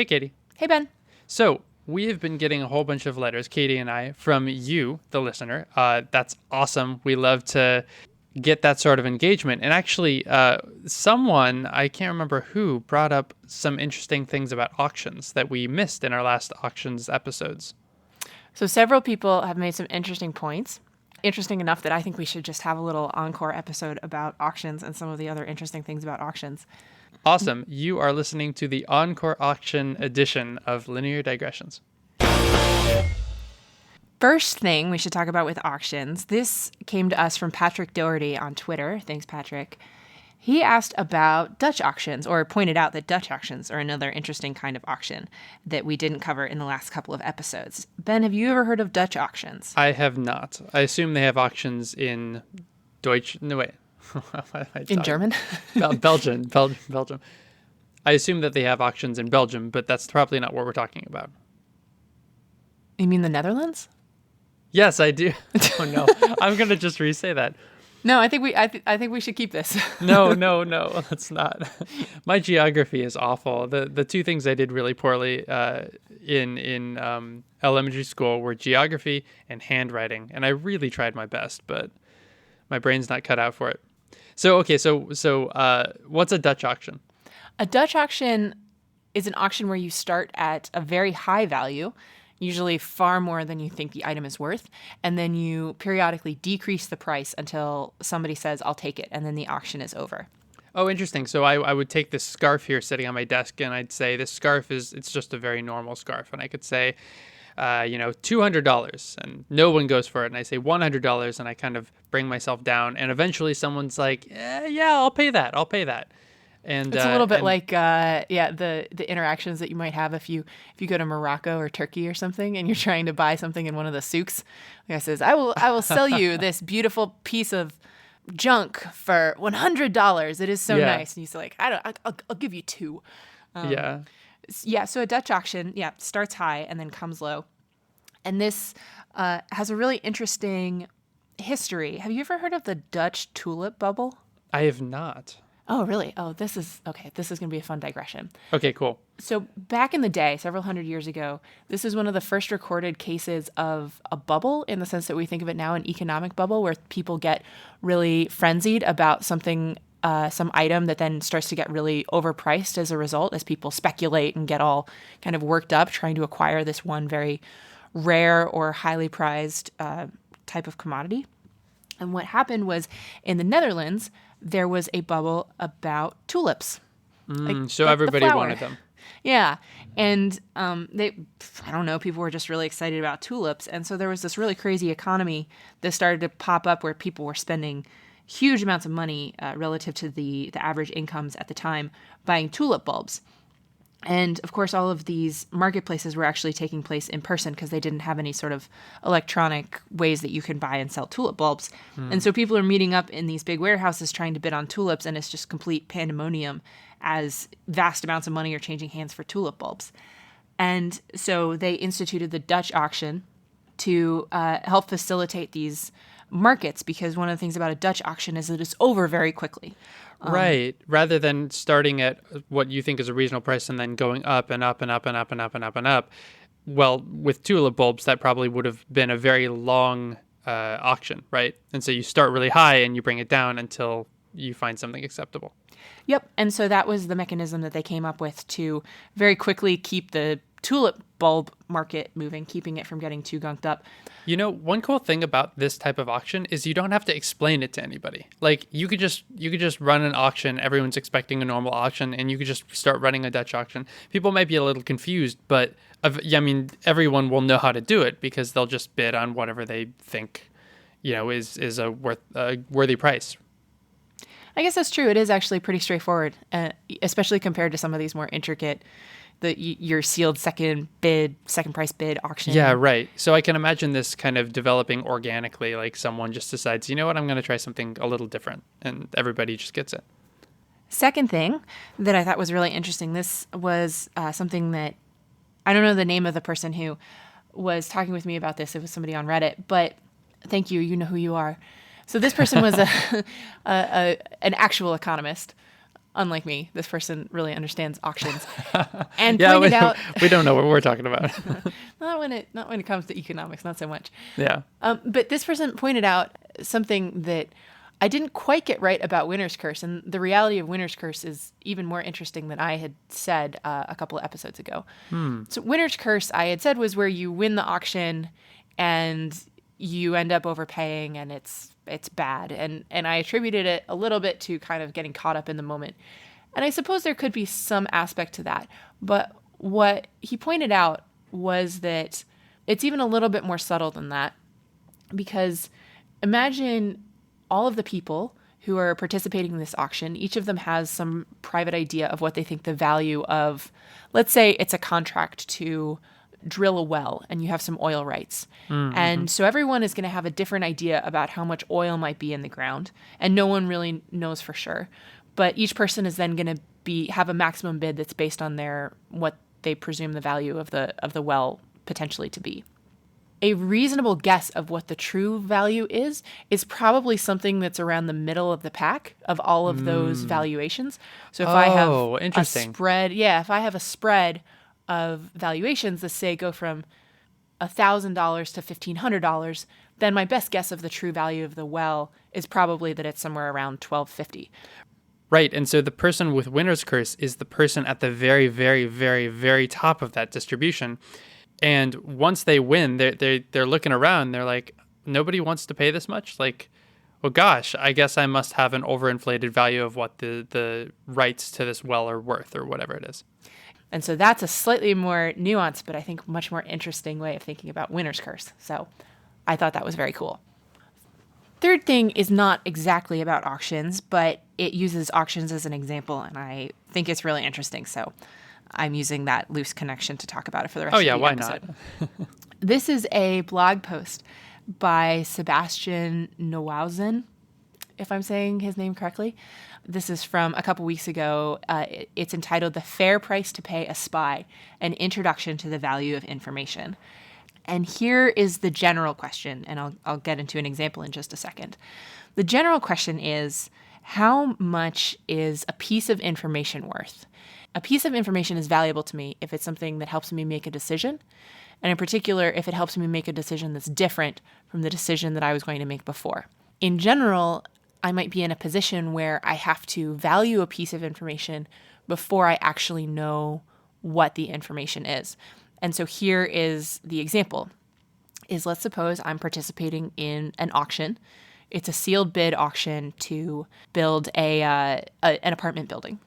Hey, Katie. Hey, Ben. So we have been getting a whole bunch of letters, Katie and I, from you, the listener. That's awesome. We love to get that sort of engagement. And actually, someone, I can't remember who, brought up some interesting things about auctions that we missed in our last auctions episodes. So several people have made some interesting points. Interesting enough that I think we should just have a little encore episode about auctions and some of the other interesting things about auctions. Awesome. You are listening to the Encore Auction edition of Linear Digressions. First thing we should talk about with auctions, this came to us from Patrick Doherty on Twitter. Thanks, Patrick. He asked about Dutch auctions, or pointed out that Dutch auctions are another interesting kind of auction that we didn't cover in the last couple of episodes. Ben, have you ever heard of Dutch auctions? I have not. I assume they have auctions in Deutsch. No, wait. In German? Belgium. I assume that they have auctions in Belgium, but that's probably not what we're talking about. You mean the Netherlands? Yes, I do. Oh no, I'm gonna just re-say that. No, I think we should keep this. No, let's not. My geography is awful. The two things I did really poorly in elementary school were geography and handwriting, and I really tried my best, but my brain's not cut out for it. So what's a Dutch auction? A Dutch auction is an auction where you start at a very high value, usually far more than you think the item is worth, and then you periodically decrease the price until somebody says, I'll take it, and then the auction is over. Oh, interesting. So I would take this scarf here sitting on my desk, and I'd say this scarf it's just a very normal scarf, and I could say, $200, and no one goes for it, and I say $100, and I kind of bring myself down, and eventually someone's like, yeah, I'll pay that. And it's a little bit like the interactions that you might have if you go to Morocco or Turkey or something, and you're trying to buy something in one of the souks. The guy says, I will sell you this beautiful piece of junk for $100. It is so nice. And he's like, I'll give you two. So a Dutch auction, starts high and then comes low. And this has a really interesting history. Have you ever heard of the Dutch tulip bubble? I have not. Oh, really? Oh, this is going to be a fun digression. Okay, cool. So back in the day, several hundred years ago, this is one of the first recorded cases of a bubble in the sense that we think of it now, an economic bubble, where people get really frenzied about something, some item that then starts to get really overpriced as a result, as people speculate and get all kind of worked up trying to acquire this one very rare or highly prized type of commodity. And what happened was in the Netherlands, there was a bubble about tulips. So everybody wanted them. Yeah. And people were just really excited about tulips. And so there was this really crazy economy that started to pop up where people were spending huge amounts of money relative to the average incomes at the time buying tulip bulbs. And of course, all of these marketplaces were actually taking place in person because they didn't have any sort of electronic ways that you can buy and sell tulip bulbs. And so people are meeting up in these big warehouses trying to bid on tulips, and it's just complete pandemonium as vast amounts of money are changing hands for tulip bulbs. And so they instituted the Dutch auction to help facilitate these markets, because one of the things about a Dutch auction is that it's over very quickly. Right. Rather than starting at what you think is a reasonable price and then going up and up and up and up and up and up and up. Well, with tulip bulbs, that probably would have been a very long auction, right? And so you start really high and you bring it down until you find something acceptable. Yep. And so that was the mechanism that they came up with to very quickly keep the tulip bulb market moving, keeping it from getting too gunked up. You know, one cool thing about this type of auction is you don't have to explain it to anybody. Like you could just run an auction. Everyone's expecting a normal auction, and you could just start running a Dutch auction. People might be a little confused, but everyone will know how to do it because they'll just bid on whatever they think, is a worthy price. I guess that's true. It is actually pretty straightforward, especially compared to some of these more intricate, your sealed second price bid auction. Yeah, right. So I can imagine this kind of developing organically, like someone just decides, you know what, I'm going to try something a little different, and everybody just gets it. Second thing that I thought was really interesting, this was something that, I don't know the name of the person who was talking with me about this. It was somebody on Reddit, but thank you. You know who you are. So this person was an actual economist unlike me, this person really understands auctions and Yeah, pointed out we don't know what we're talking about. not when it comes to economics, not so much. Yeah. But this person pointed out something that I didn't quite get right about Winner's Curse, and the reality of Winner's Curse is even more interesting than I had said a couple of episodes ago. So Winner's Curse, I had said, was where you win the auction and you end up overpaying, and it's bad. And I attributed it a little bit to kind of getting caught up in the moment. And I suppose there could be some aspect to that. But what he pointed out was that it's even a little bit more subtle than that, because imagine all of the people who are participating in this auction. Each of them has some private idea of what they think the value of, let's say it's a contract to drill a well and you have some oil rights. And so everyone is going to have a different idea about how much oil might be in the ground, and no one really knows for sure. But each person is then going to have a maximum bid that's based on what they presume the value of the well potentially to be. A reasonable guess of what the true value is probably something that's around the middle of the pack of all of those valuations. So if I have a spread, if I have a spread of valuations that say go from $1,000 to $1,500, then my best guess of the true value of the well is probably that it's somewhere around $1,250. Right, and so the person with Winner's Curse is the person at the very, very, very, very top of that distribution. And once they win, they're looking around. They're like, nobody wants to pay this much? Like, well, gosh, I guess I must have an overinflated value of what the rights to this well are worth, or whatever it is. And so that's a slightly more nuanced, but I think much more interesting way of thinking about Winner's Curse. So I thought that was very cool. Third thing is not exactly about auctions, but it uses auctions as an example, and I think it's really interesting. So I'm using that loose connection to talk about it for the rest of the episode. Oh yeah, why not? This is a blog post by Sebastian Neuhausen, if I'm saying his name correctly. This is from a couple weeks ago. It's entitled "The Fair Price to Pay a Spy: An Introduction to the Value of Information." And here is the general question, and I'll get into an example in just a second. The general question is, how much is a piece of information worth? A piece of information is valuable to me if it's something that helps me make a decision, and in particular, if it helps me make a decision that's different from the decision that I was going to make before. In general, I might be in a position where I have to value a piece of information before I actually know what the information is. And so here is the example. Let's suppose I'm participating in an auction. It's a sealed bid auction to build an apartment building.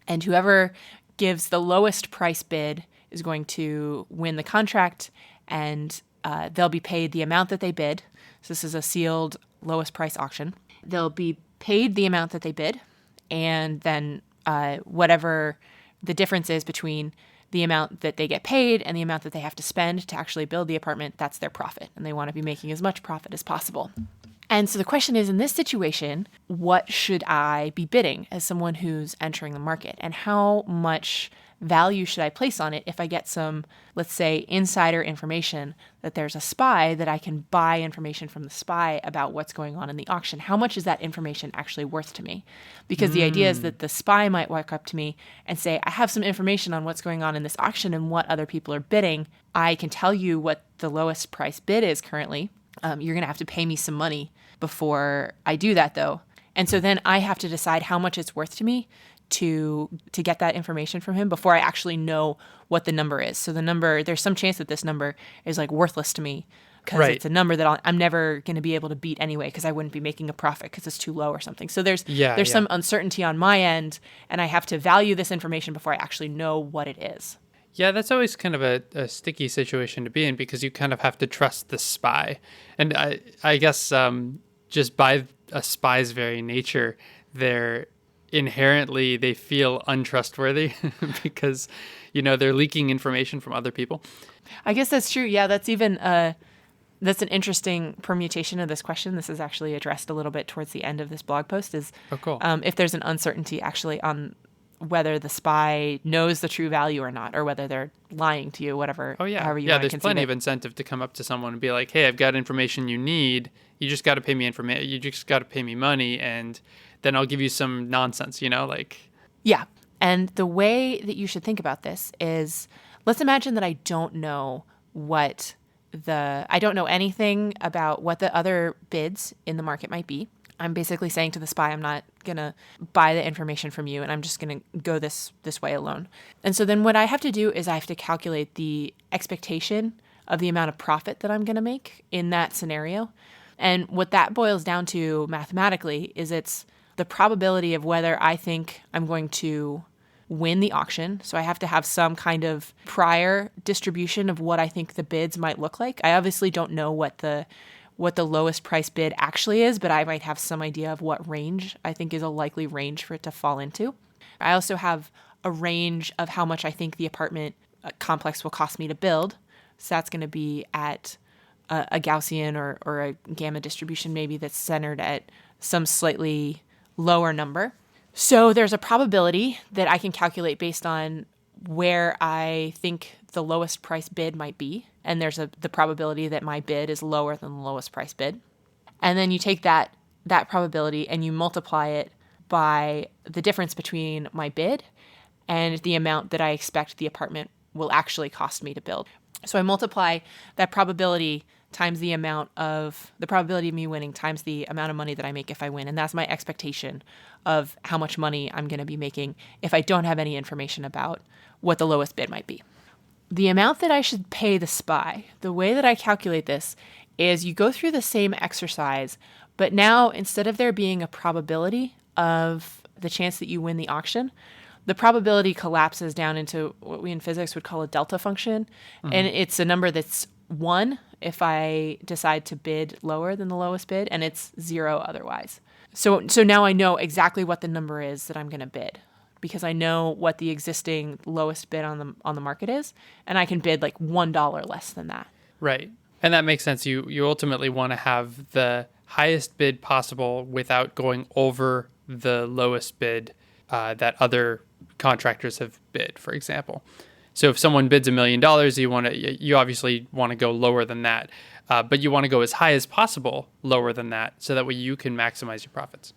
And whoever gives the lowest price bid is going to win the contract, and they'll be paid the amount that they bid. So this is a sealed lowest price auction. They'll be paid the amount that they bid, and then whatever the difference is between the amount that they get paid and the amount that they have to spend to actually build the apartment, that's their profit. And they want to be making as much profit as possible. And so the question is, in this situation, what should I be bidding as someone who's entering the market? And how much value should I place on it if I get some, let's say, insider information that there's a spy, that I can buy information from the spy about what's going on in the auction? How much is that information actually worth to me? Because the idea is that the spy might walk up to me and say, I have some information on what's going on in this auction and what other people are bidding. I can tell you what the lowest price bid is currently. You're going to have to pay me some money before I do that, though. And so then I have to decide how much it's worth to me to get that information from him before I actually know what the number is. So the number, there's some chance that this number is like worthless to me because it's a number that I'm never going to be able to beat anyway, because I wouldn't be making a profit because it's too low or something. So there's some uncertainty on my end, and I have to value this information before I actually know what it is. Yeah, that's always kind of a sticky situation to be in, because you kind of have to trust the spy. And I guess just by a spy's very nature, they're inherently, they feel untrustworthy because, they're leaking information from other people. I guess that's true. Yeah, that's even that's an interesting permutation of this question. This is actually addressed a little bit towards the end of this blog post, is cool. If there's an uncertainty actually on whether the spy knows the true value or not, or whether they're lying to you, whatever. Oh, yeah. However you there's plenty of incentive to come up to someone and be like, hey, I've got information you need. You just got to pay me money, and then I'll give you some nonsense, Yeah. And the way that you should think about this is, let's imagine that I don't know anything about what the other bids in the market might be. I'm basically saying to the SPY, I'm not going to buy the information from you, and I'm just going to go this way alone. And so then what I have to do is I have to calculate the expectation of the amount of profit that I'm going to make in that scenario. And what that boils down to mathematically is it's the probability of whether I think I'm going to win the auction. So I have to have some kind of prior distribution of what I think the bids might look like. I obviously don't know what the lowest price bid actually is, but I might have some idea of what range I think is a likely range for it to fall into. I also have a range of how much I think the apartment complex will cost me to build. So that's going to be at a Gaussian or a gamma distribution maybe that's centered at some slightly lower number. So there's a probability that I can calculate based on where I think the lowest price bid might be. And there's the probability that my bid is lower than the lowest price bid. And then you take that probability and you multiply it by the difference between my bid and the amount that I expect the apartment will actually cost me to build. So I multiply that probability times the probability of me winning times the amount of money that I make if I win. And that's my expectation of how much money I'm going to be making if I don't have any information about what the lowest bid might be. The amount that I should pay the SPY, the way that I calculate this is you go through the same exercise, but now instead of there being a probability of the chance that you win the auction, the probability collapses down into what we in physics would call a delta function. Mm-hmm. And it's a number that's 1 if I decide to bid lower than the lowest bid, and it's 0 otherwise. So now I know exactly what the number is that I'm going to bid because I know what the existing lowest bid on the market is, and I can bid like $1 less than that. Right. And that makes sense. You ultimately want to have the highest bid possible without going over the lowest bid that other contractors have bid, for example. So if someone bids $1 million, you obviously want to go lower than that, but you want to go as high as possible lower than that, so that way you can maximize your profits.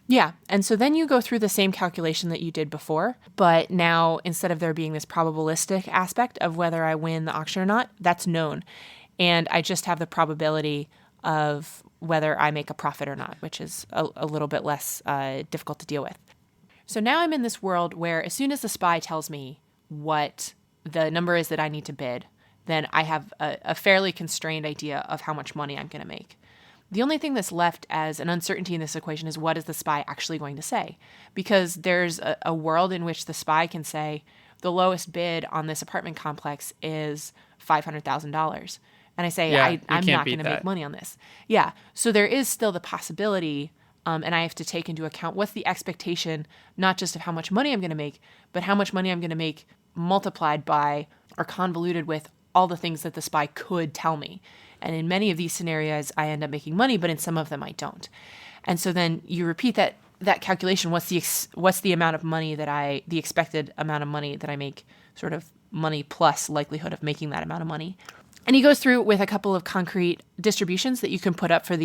Yeah, and so then you go through the same calculation that you did before, but now instead of there being this probabilistic aspect of whether I win the auction or not, that's known, and I just have the probability of whether I make a profit or not, which is a little bit less difficult to deal with. So now I'm in this world where as soon as the SPY tells me what the number is that I need to bid, then I have a fairly constrained idea of how much money I'm going to make. The only thing that's left as an uncertainty in this equation is what is the SPY actually going to say? Because there's a world in which the SPY can say the lowest bid on this apartment complex is $500,000. And I say, I'm not going to make money on this. Yeah. So there is still the possibility, and I have to take into account what's the expectation, not just of how much money I'm going to make, but how much money I'm going to make multiplied by or convoluted with all the things that the SPY could tell me. And in many of these scenarios, I end up making money, but in some of them I don't. And so then you repeat that calculation. What's the amount of money the expected amount of money that I make, sort of money plus likelihood of making that amount of money. And he goes through with a couple of concrete distributions that you can put in for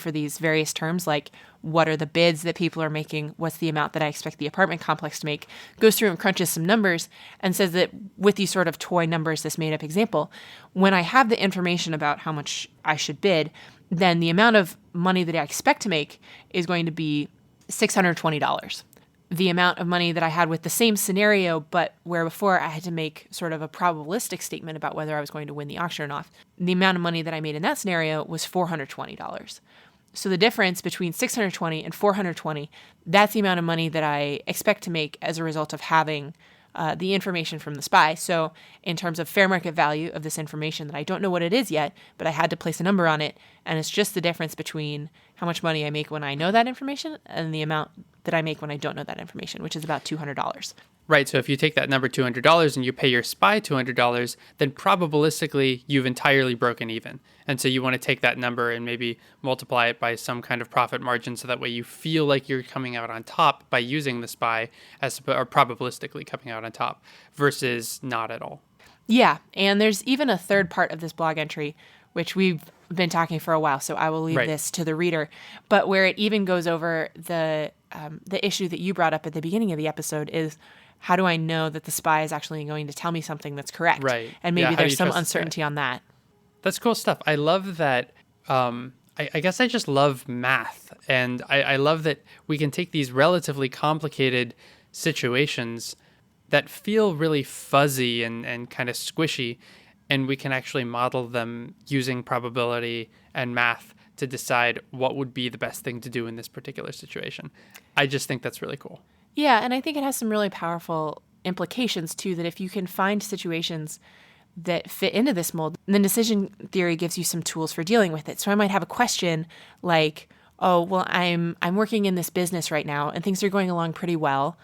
these various terms, like what are the bids that people are making, what's the amount that I expect the apartment complex to make, goes through and crunches some numbers and says that with these sort of toy numbers, this made up example, when I have the information about how much I should bid, then the amount of money that I expect to make is going to be $620. The amount of money that I had with the same scenario, but where before I had to make sort of a probabilistic statement about whether I was going to win the auction or not, the amount of money that I made in that scenario was $420. So the difference between $620 and $420, that's the amount of money that I expect to make as a result of having the information from the SPY. So in terms of fair market value of this information that I don't know what it is yet, but I had to place a number on it, and it's just the difference between how much money I make when I know that information and the amount that I make when I don't know that information, which is about $200. Right. So if you take that number $200 and you pay your SPY $200, then probabilistically you've entirely broken even. And so you want to take that number and maybe multiply it by some kind of profit margin, so that way you feel like you're coming out on top by using the SPY or probabilistically coming out on top versus not at all. Yeah. And there's even a third part of this blog entry, which we've been talking for a while, so I will leave this to the reader, but where it even goes over the the issue that you brought up at the beginning of the episode is, how do I know that the spy is actually going to tell me something that's correct? Right. And maybe Yeah, how do there's you some trust uncertainty on that. That's cool stuff. I love that. I guess I just love math. And I love that we can take these relatively complicated situations that feel really fuzzy and kind of squishy, and we can actually model them using probability and math to decide what would be the best thing to do in this particular situation. I just think that's really cool. Yeah, and I think it has some really powerful implications, too, that if you can find situations that fit into this mold, then decision theory gives you some tools for dealing with it. So I might have a question like, oh, well, I'm working in this business right now, and things are going along pretty well.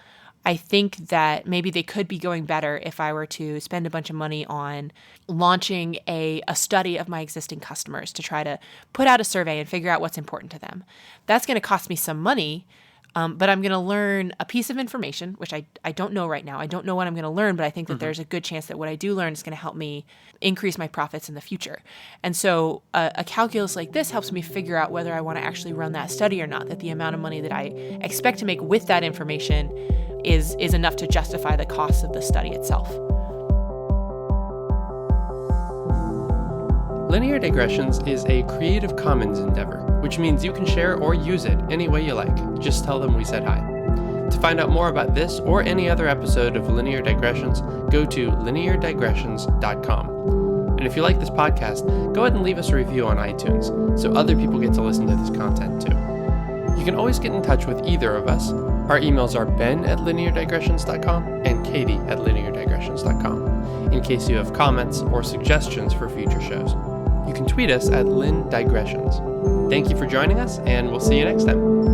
I think that maybe they could be going better if I were to spend a bunch of money on launching a study of my existing customers to try to put out a survey and figure out what's important to them. That's going to cost me some money, but I'm going to learn a piece of information, which I don't know right now. I don't know what I'm going to learn, but I think that there's a good chance that what I do learn is going to help me increase my profits in the future. And so a calculus like this helps me figure out whether I want to actually run that study or not, that the amount of money that I expect to make with that information is enough to justify the cost of the study itself. Linear Digressions is a Creative Commons endeavor, which means you can share or use it any way you like. Just tell them we said hi. To find out more about this or any other episode of Linear Digressions, go to lineardigressions.com. And if you like this podcast, go ahead and leave us a review on iTunes so other people get to listen to this content too. You can always get in touch with either of us. Our emails are ben@lineardigressions.com and katie@lineardigressions.com in case you have comments or suggestions for future shows. You can tweet us at lindigressions. Thank you for joining us, and we'll see you next time.